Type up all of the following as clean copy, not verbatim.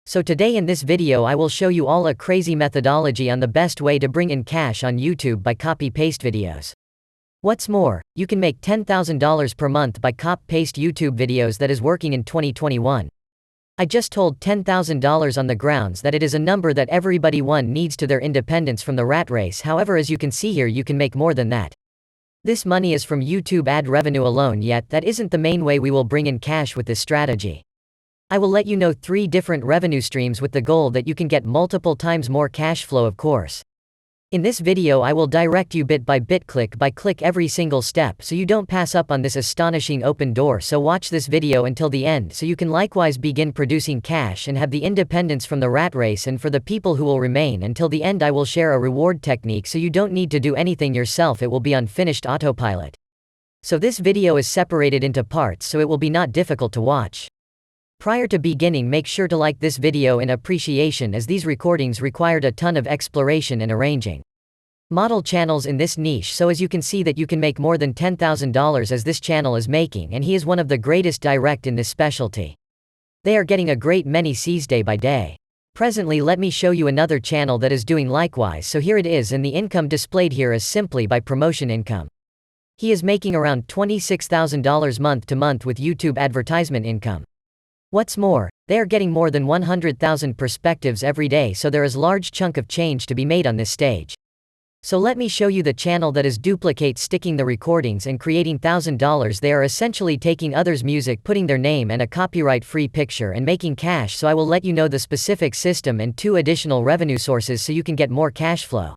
So today in this video I will show you all a crazy methodology on the best way to bring in cash on YouTube by copy-paste videos. What's more, you can make $10,000 per month by copy-paste YouTube videos that is working in 2021. I just told $10,000 on the grounds that it is a number that everybody needs to their independence from the rat race. However, as you can see here, you can make more than that. This money is from YouTube ad revenue alone, yet that isn't the main way we will bring in cash with this strategy. I will let you know 3 different revenue streams with the goal that you can get multiple times more cash flow, of course. In this video I will direct you bit by bit, click by click, every single step, so you don't pass up on this astonishing open door. So watch this video until the end so you can likewise begin producing cash and have the independence from the rat race. And for the people who will remain until the end, I will share a reward technique so you don't need to do anything yourself. It will be on finished autopilot. So this video is separated into parts so it will be not difficult to watch. Prior to beginning, make sure to like this video in appreciation, as these recordings required a ton of exploration and arranging. Model channels in this niche, so as you can see that you can make more than $10,000 as this channel is making, and he is one of the greatest direct in this specialty. They are getting a great many Cs day by day. Presently let me show you another channel that is doing likewise, so here it is, and the income displayed here is simply by promotion income. He is making around $26,000 month to month with YouTube advertisement income. What's more, they are getting more than 100,000 perspectives every day, so there is large chunk of change to be made on this stage. So let me show you the channel that is duplicate sticking the recordings and creating $1,000. They are essentially taking others' music, putting their name and a copyright-free picture and making cash. So I will let you know the specific system and 2 additional revenue sources so you can get more cash flow.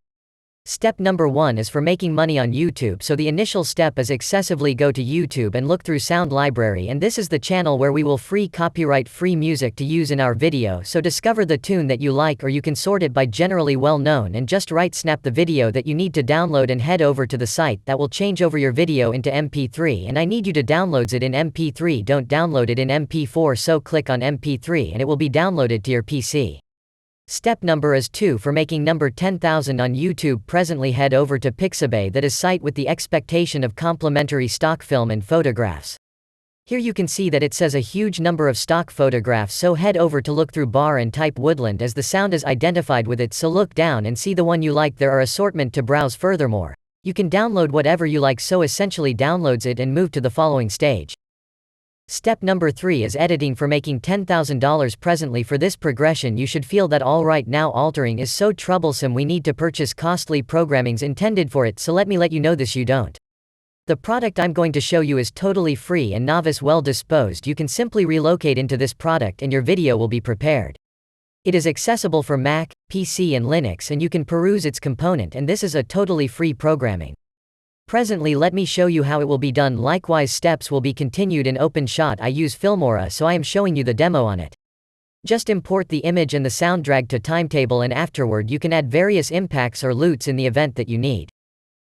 Step number 1 is for making money on YouTube. So the initial step is excessively go to YouTube and look through sound library, and this is the channel where we will free copyright-free music to use in our video. So discover the tune that you like, or you can sort it by generally well known, and just snap the video that you need to download and head over to the site that will change over your video into MP3, and I need you to download it in MP3, don't download it in MP4. So click on MP3 and it will be downloaded to your PC. Step number is 2 for making number 10,000 on YouTube. Presently head over to Pixabay, that is site with the expectation of complimentary stock film and photographs. Here you can see that it says a huge number of stock photographs, so head over to look through bar and type woodland as the sound is identified with it. So look down and see the one you like. There are assortment to browse. Furthermore, you can download whatever you like, so essentially downloads it and move to the following stage. Step number 3 is editing for making $10,000. Presently for this progression you should feel that all right now altering is so troublesome, we need to purchase costly programmings intended for it. So let me let you know this, you don't. The product I'm going to show you is totally free and novice well disposed. You can simply relocate into this product and your video will be prepared. It is accessible for Mac, PC and Linux, and you can peruse its component, and this is a totally free programming. Presently let me show you how it will be done. Likewise steps will be continued in OpenShot. I use Filmora, so I am showing you the demo on it. Just import the image and the sound, drag to timetable, and afterward you can add various impacts or loops in the event that you need.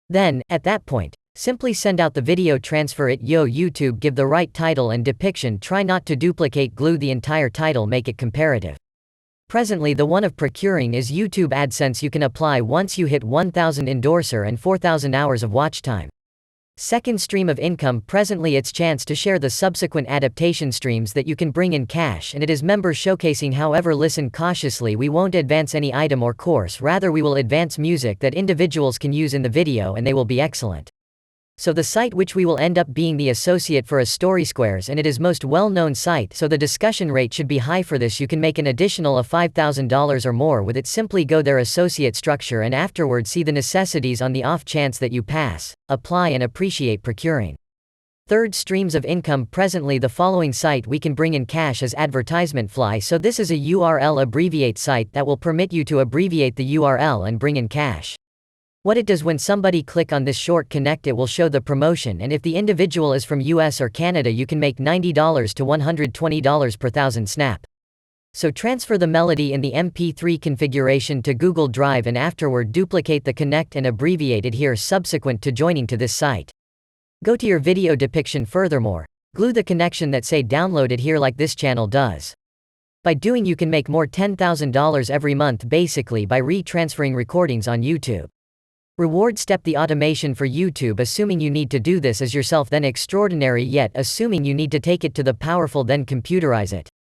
Then, at that point, simply send out the video, transfer it. YouTube, give the right title and depiction, try not to duplicate, glue the entire title, make it comparative. Presently the one of procuring is YouTube AdSense. You can apply once you hit 1,000 endorser and 4,000 hours of watch time. Second stream of income, presently it's chance to share the subsequent adaptation streams that you can bring in cash, and it is member showcasing. However, listen cautiously, we won't advance any item or course, rather we will advance music that individuals can use in the video, and they will be excellent. So the site which we will end up being the associate for is StorySquares, and it is most well-known site, so the discussion rate should be high for this. You can make an additional of $5,000 or more with it. Simply go their associate structure and afterward see the necessities on the off chance that you pass, apply and appreciate procuring. Third streams of income, presently the following site we can bring in cash as advertisement fly. So this is a URL abbreviate site that will permit you to abbreviate the URL and bring in cash. What it does, when somebody click on this short connect, it will show the promotion, and if the individual is from US or Canada you can make $90 to $120 per 1,000 snap. So transfer the melody in the MP3 configuration to Google Drive and afterward duplicate the connect and abbreviate it here subsequent to joining to this site. Go to your video depiction. Furthermore, glue the connection that say download it here like this channel does. By doing you can make more $10,000 every month basically by retransferring recordings on YouTube. Reward step, the automation for YouTube, assuming you need to do this as yourself, then extraordinary, yet assuming you need to take it to the powerful, then computerize it.